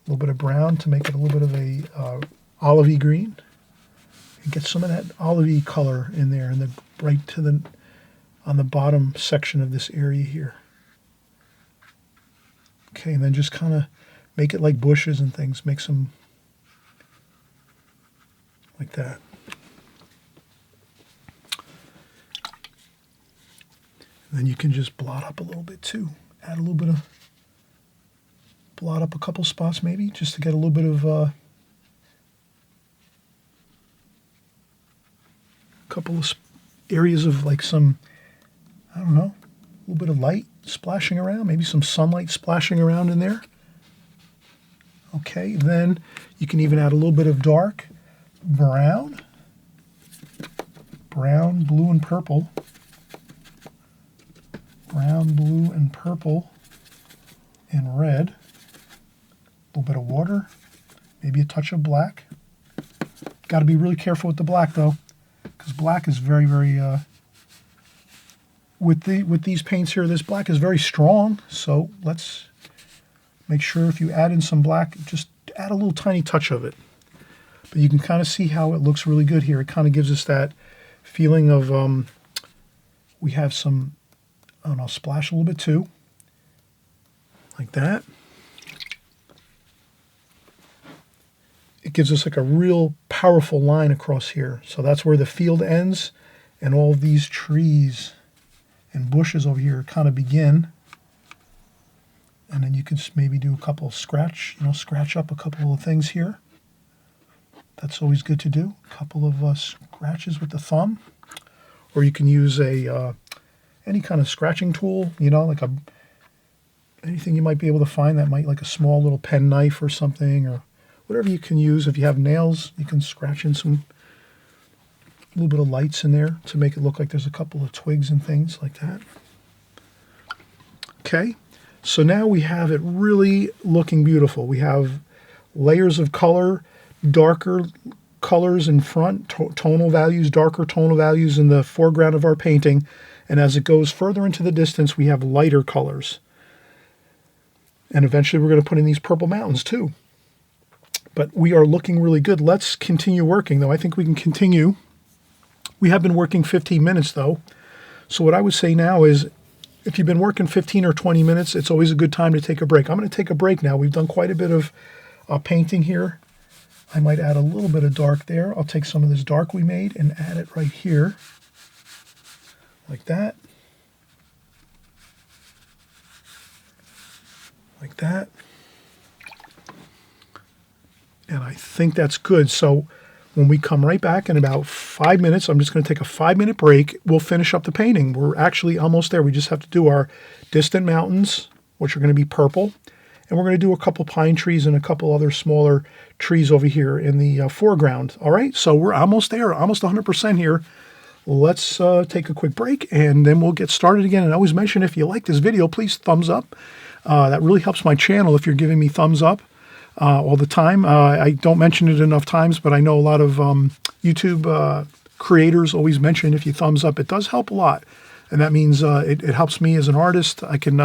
little bit of brown to make it a little bit of a olivey green. And get some of that olivey color in there, and on the bottom section of this area here. Okay, and then just kind of make it like bushes and things. Make some like that. And then you can just blot up a little bit too. Add a little bit of, blot up a couple spots maybe, just to get a little bit of, couple of areas of like some, I don't know, a little bit of light splashing around, maybe some sunlight splashing around in there. Okay, then you can even add a little bit of dark brown, blue, and purple. Brown, blue, and purple, and red. A little bit of water, maybe a touch of black. Got to be really careful with the black though, because black is very, very with these paints here, this black is very strong, so let's make sure if you add in some black, just add a little tiny touch of it. But you can kind of see how it looks really good here. It kind of gives us that feeling of, we have some, I don't know, splash a little bit too, like that. It gives us like a real powerful line across here. So that's where the field ends, and all of these trees and bushes over here kind of begin. And then you can maybe do a couple of scratch up a couple of things here. That's always good to do. A couple of scratches with the thumb. Or you can use any kind of scratching tool, like anything you might be able to find that might, like a small little pen knife or something, or whatever you can use. If you have nails, you can scratch in some little bit of lights in there to make it look like there's a couple of twigs and things like that. Okay, so now we have it really looking beautiful. We have layers of color, darker colors in front, tonal values, darker tonal values in the foreground of our painting. And as it goes further into the distance, we have lighter colors. And eventually we're going to put in these purple mountains too. But we are looking really good. Let's continue working, though. I think we can continue. We have been working 15 minutes, though. So what I would say now is, if you've been working 15 or 20 minutes, it's always a good time to take a break. I'm going to take a break now. We've done quite a bit of painting here. I might add a little bit of dark there. I'll take some of this dark we made and add it right here, like that. Like that. And I think that's good. So When we come right back in about 5 minutes, I'm just going to take a 5-minute break. We'll finish up the painting. We're actually almost there. We just have to do our distant mountains, which are going to be purple. And we're going to do a couple pine trees and a couple other smaller trees over here in the foreground. All right, so we're almost there, almost 100% here. Let's take a quick break, and then we'll get started again. And I always mention, if you like this video, please thumbs up. That really helps my channel if you're giving me thumbs up all the time. I don't mention it enough times, but I know a lot of YouTube creators always mention if you thumbs up. It does help a lot, and that means it helps me as an artist. I can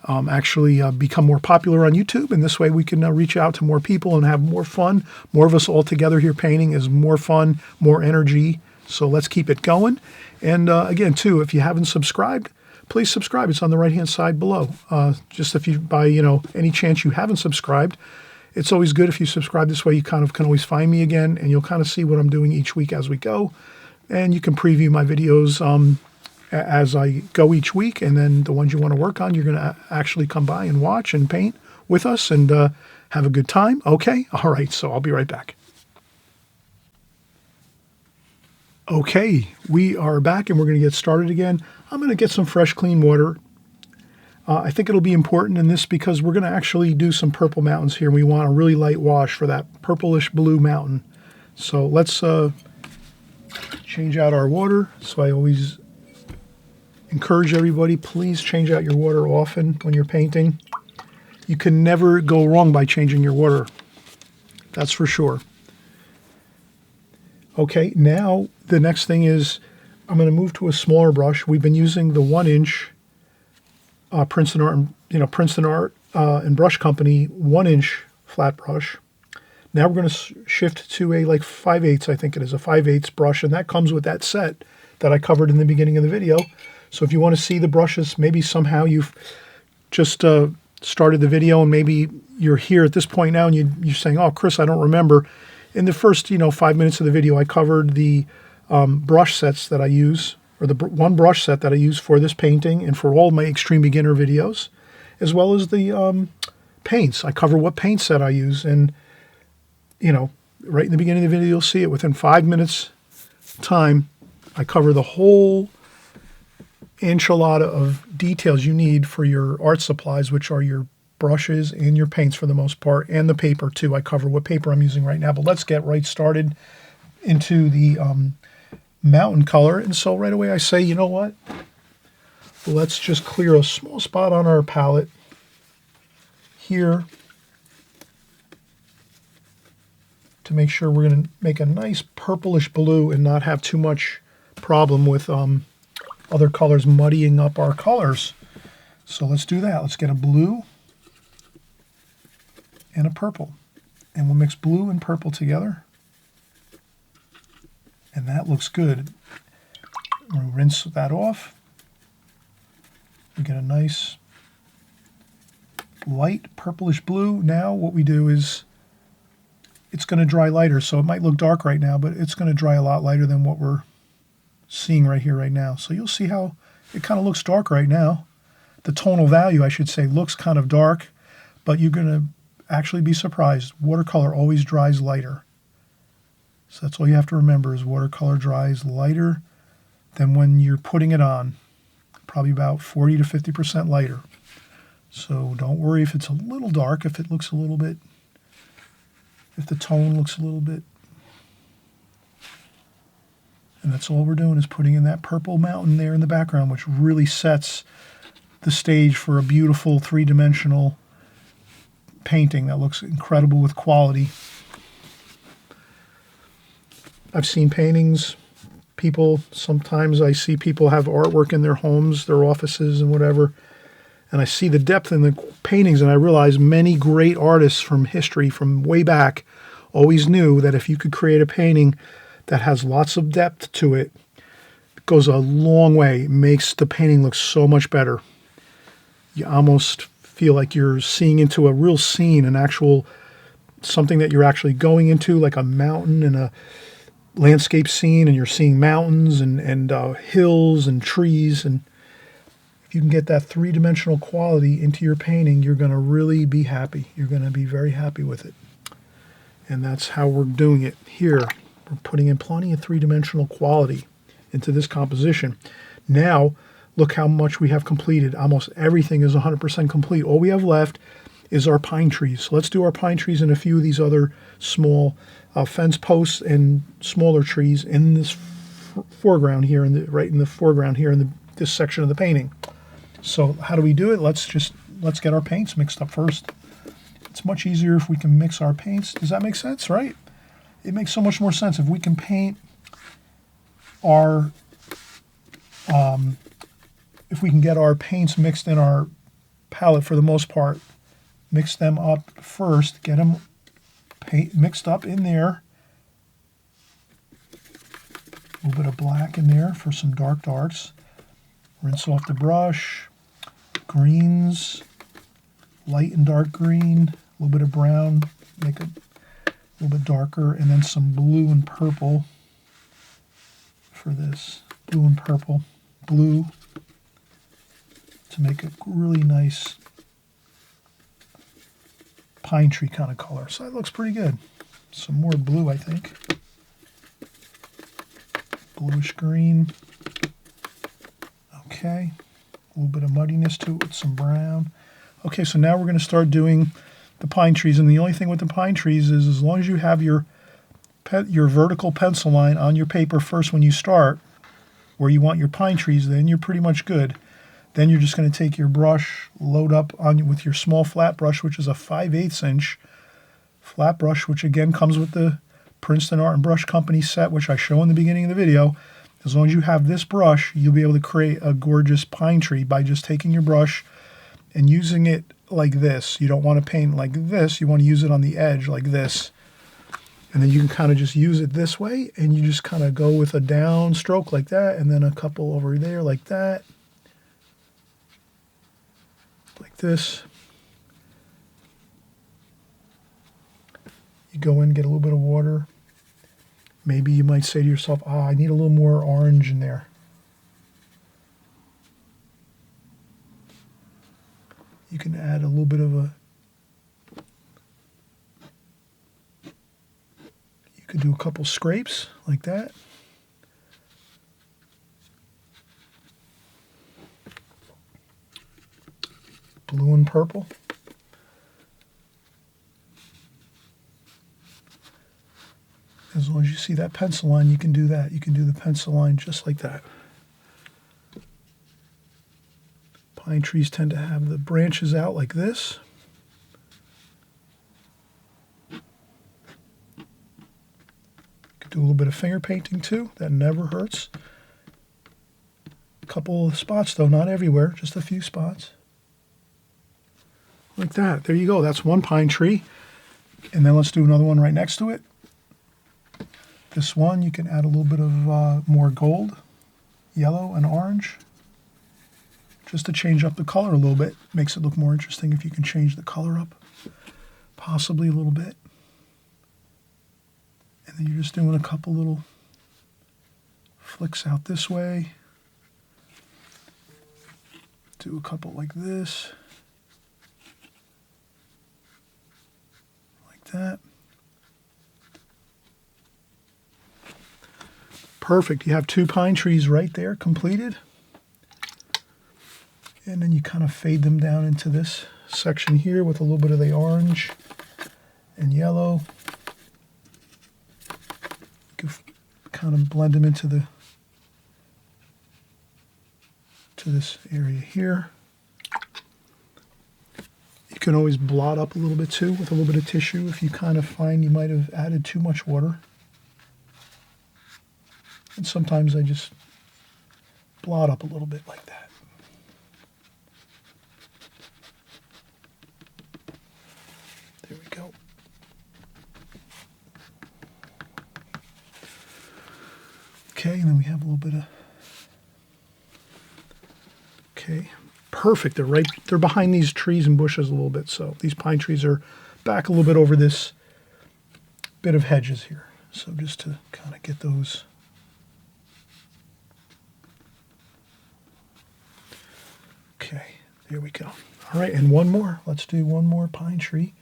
actually become more popular on YouTube, and this way we can reach out to more people and have more fun. More of us all together here painting is more fun, more energy. So let's keep it going. And again, too, if you haven't subscribed, please subscribe. It's on the right-hand side below. Just if you, by any chance you haven't subscribed, it's always good if you subscribe. This way you kind of can always find me again, and you'll kind of see what I'm doing each week as we go. And you can preview my videos as I go each week, and then the ones you want to work on, you're going to actually come by and watch and paint with us and have a good time. Okay? All right, so I'll be right back. Okay, we are back, and we're going to get started again. I'm going to get some fresh, clean water. I think it'll be important in this because we're going to actually do some purple mountains here. We want a really light wash for that purplish blue mountain. So let's change out our water. So I always encourage everybody, please change out your water often when you're painting. You can never go wrong by changing your water. That's for sure. Okay, now the next thing is I'm going to move to a smaller brush. We've been using the 1-inch Princeton Art and Brush Company 1-inch flat brush. Now we're going to shift to a 5/8, I think it is, a 5/8 brush, and that comes with that set that I covered in the beginning of the video. So if you want to see the brushes, maybe somehow you've just started the video and maybe you're here at this point now and you're saying, oh, Chris, I don't remember. In the first 5 minutes of the video, I covered the brush sets that I use, or the one brush set that I use for this painting and for all my extreme beginner videos, as well as the paints. I cover what paint set I use, and right in the beginning of the video, you'll see it. Within 5 minutes time, I cover the whole enchilada of details you need for your art supplies, which are your brushes and your paints for the most part, and the paper too. I cover what paper I'm using right now, but let's get right started into the mountain color. And so right away I say, you know what? Let's just clear a small spot on our palette here to make sure we're going to make a nice purplish blue and not have too much problem with other colors muddying up our colors. So let's do that. Let's get a blue and a purple, and we'll mix blue and purple together, and that looks good. We'll rinse that off. We get a nice light purplish blue. Now what we do is it's going to dry lighter, so it might look dark right now, but it's going to dry a lot lighter than what we're seeing right here right now. So you'll see how it kind of looks dark right now. The tonal value, I should say, looks kind of dark, but you're going to actually be surprised. Watercolor always dries lighter. So that's all you have to remember, is watercolor dries lighter than when you're putting it on. Probably about 40 to 50% lighter. So don't worry if it's a little dark, if it looks a little bit, if the tone looks a little bit. And that's all we're doing, is putting in that purple mountain there in the background, which really sets the stage for a beautiful three-dimensional painting that looks incredible with quality. I've seen paintings, sometimes I see people have artwork in their homes, their offices and whatever, and I see the depth in the paintings, and I realize many great artists from history, from way back, always knew that if you could create a painting that has lots of depth to it, it goes a long way. It makes the painting look so much better. You almost feel like you're seeing into a real scene, an actual, something that you're actually going into, like a mountain and a landscape scene, and you're seeing mountains and hills and trees. And if you can get that three-dimensional quality into your painting, you're going to really be happy. You're going to be very happy with it. And that's how we're doing it here. We're putting in plenty of three-dimensional quality into this composition. Now, look how much we have completed. Almost everything is 100% complete. All we have left is our pine trees. So let's do our pine trees and a few of these other small fence posts and smaller trees in this foreground here, right in the foreground here in this section of the painting. So how do we do it? Let's get our paints mixed up first. It's much easier if we can mix our paints. Does that make sense, right? It makes so much more sense if we can paint our, if we can get our paints mixed in our palette for the most part, mix them up first, get them mixed up in there. A little bit of black in there for some darks. Rinse off the brush. Greens, light and dark green, a little bit of brown, make it a little bit darker, and then some blue and purple for this. Blue and purple. Blue to make a really nice pine tree kind of color. So that looks pretty good. Some more blue, I think. Bluish green. Okay. A little bit of muddiness to it with some brown. Okay, so now we're going to start doing the pine trees. And the only thing with the pine trees is as long as you have your vertical pencil line on your paper first when you start, where you want your pine trees, then you're pretty much good. Then you're just going to take your brush, load up on with your small flat brush, which is a 5/8 inch flat brush, which again comes with the Princeton Art and Brush Company set, which I show in the beginning of the video. As long as you have this brush, you'll be able to create a gorgeous pine tree by just taking your brush and using it like this. You don't want to paint like this. You want to use it on the edge like this. And then you can kind of just use it this way, and you just kind of go with a down stroke like that, and then a couple over there like that. Like this. You go in, get a little bit of water. Maybe you might say to yourself, I need a little more orange in there. You can add a little bit of you could do a couple scrapes like that. Blue and purple. As long as you see that pencil line, you can do that. You can do the pencil line just like that. Pine trees tend to have the branches out like this. You could do a little bit of finger painting too. That never hurts. A couple of spots though, not everywhere, just a few spots. Like that. There you go. That's one pine tree. And then let's do another one right next to it. This one, you can add a little bit of more gold, yellow, and orange. Just to change up the color a little bit. Makes it look more interesting if you can change the color up. Possibly a little bit. And then you're just doing a couple little flicks out this way. Do a couple like this. Like that. Perfect. You have two pine trees right there completed. And then you kind of fade them down into this section here with a little bit of the orange and yellow. You can kind of blend them into this area here. You can always blot up a little bit too with a little bit of tissue if you kind of find you might have added too much water. And sometimes I just blot up a little bit like that. There we go. Okay, and then we have a little bit of... Okay, perfect. They're behind these trees and bushes a little bit, so these pine trees are back a little bit over this bit of hedges here. So just to kind of get those... Okay, there we go. All right, and one more. Let's do one more pine tree.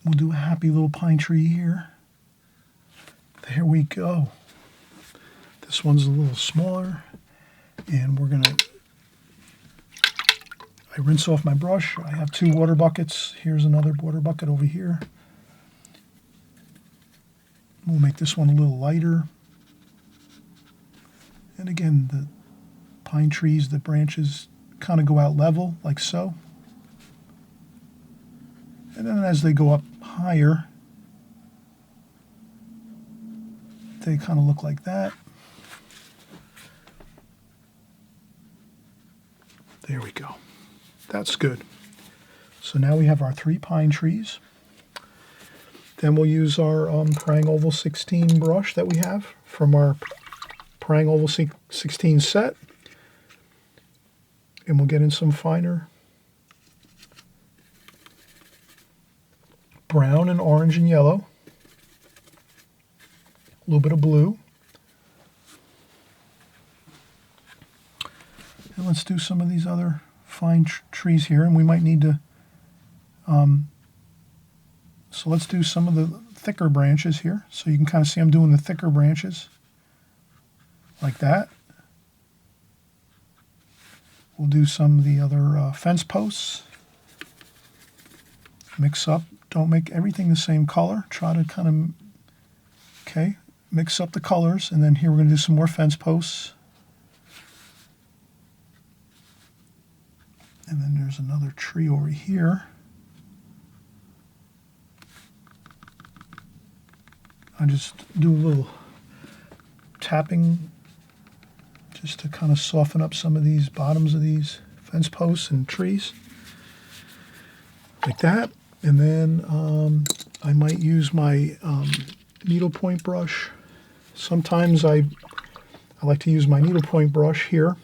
We'll do a happy little pine tree here. There we go. This one's a little smaller, and we're gonna, I rinse off my brush. I have 2 water buckets. Here's another water bucket over here. We'll make this one a little lighter. And again, the pine trees, the branches kind of go out level, like so. And then as they go up higher, they kind of look like that. There we go. That's good. So now we have our 3 pine trees. Then we'll use our Prang Oval 16 brush that we have from our Prang Oval 16 set. And we'll get in some finer brown and orange and yellow. A little bit of blue. And let's do some of these other fine trees here, and we might need to, so let's do some of the thicker branches here. So you can kind of see I'm doing the thicker branches, like that. We'll do some of the other fence posts. Mix up, don't make everything the same color. Try to kind of, okay, mix up the colors, and then here we're going to do some more fence posts. And then there's another tree over here. I just do a little tapping just to kind of soften up some of these bottoms of these fence posts and trees. Like that. And then I might use my needlepoint brush. Sometimes I like to use my needlepoint brush here.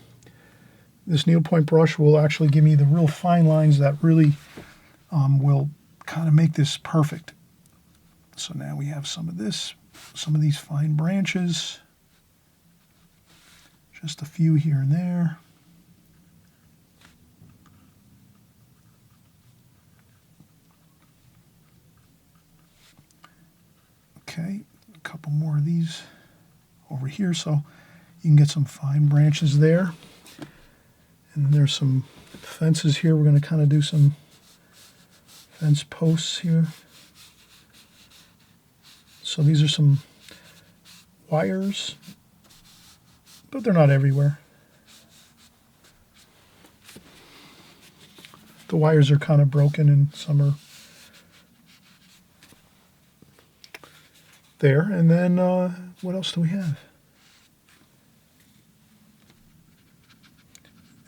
This needlepoint brush will actually give me the real fine lines that really will kind of make this perfect. So now we have some of this, some of these fine branches, just a few here and there. Okay, a couple more of these over here so you can get some fine branches there. And there's some fences here. We're going to kind of do some fence posts here. So these are some wires, but they're not everywhere. The wires are kind of broken and some are there. And then what else do we have?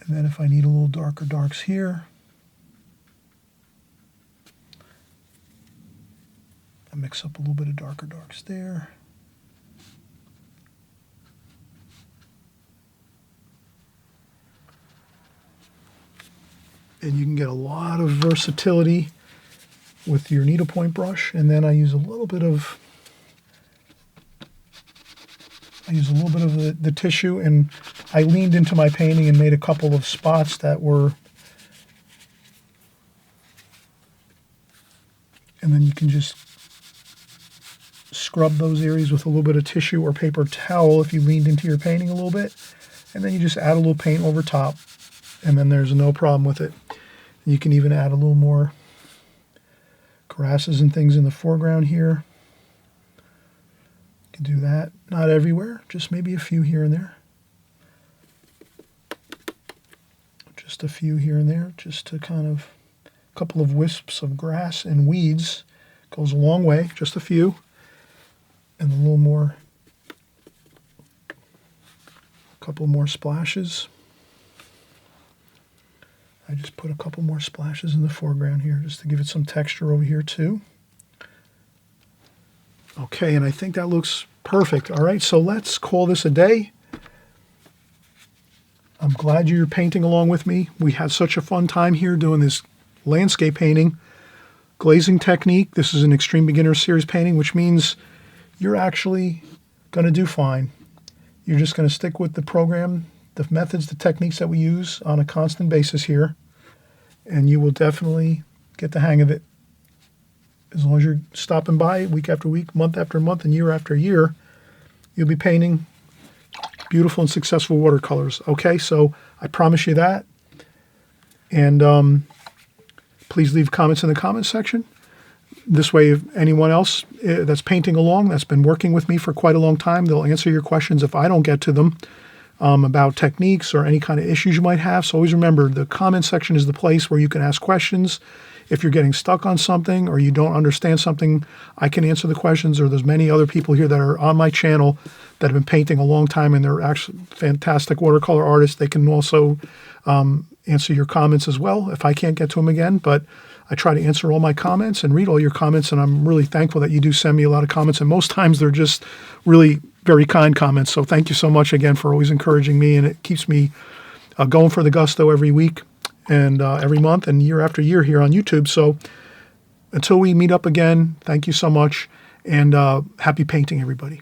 And then if I need a little darker darks here, I mix up a little bit of darker darks there. And you can get a lot of versatility with your needlepoint brush. And then I use a little bit of the tissue, and I leaned into my painting and made a couple of spots that were, and then you can just scrub those areas with a little bit of tissue or paper towel if you leaned into your painting a little bit, and then you just add a little paint over top, and then there's no problem with it. You can even add a little more grasses and things in the foreground here. You can do that. Not everywhere, just maybe a few here and there. Just a few here and there, just to kind of, a couple of wisps of grass and weeds goes a long way, just a few. And a little more, a couple more splashes. I just put a couple more splashes in the foreground here just to give it some texture over here too. Okay, and I think that looks perfect. All right, so let's call this a day. I'm glad you're painting along with me. We had such a fun time here doing this landscape painting, glazing technique. This is an extreme beginner series painting, which means you're actually going to do fine. You're just going to stick with the program, the methods, the techniques that we use on a constant basis here, and you will definitely get the hang of it. as long as you're stopping by week after week, month after month, and year after year, you'll be painting beautiful and successful watercolors. Okay, so I promise you that. And please leave comments in the comments section. This way, if anyone else that's painting along, that's been working with me for quite a long time, they'll answer your questions if I don't get to them about techniques or any kind of issues you might have. So always remember, the comment section is the place where you can ask questions. If you're getting stuck on something or you don't understand something, I can answer the questions, or there's many other people here that are on my channel that have been painting a long time and they're actually fantastic watercolor artists. They can also answer your comments as well if I can't get to them again. But I try to answer all my comments and read all your comments, and I'm really thankful that you do send me a lot of comments, and most times they're just really very kind comments. So thank you so much again for always encouraging me, and it keeps me going for the gusto every week and every month and year after year here on YouTube. So until we meet up again, thank you so much, and happy painting, everybody.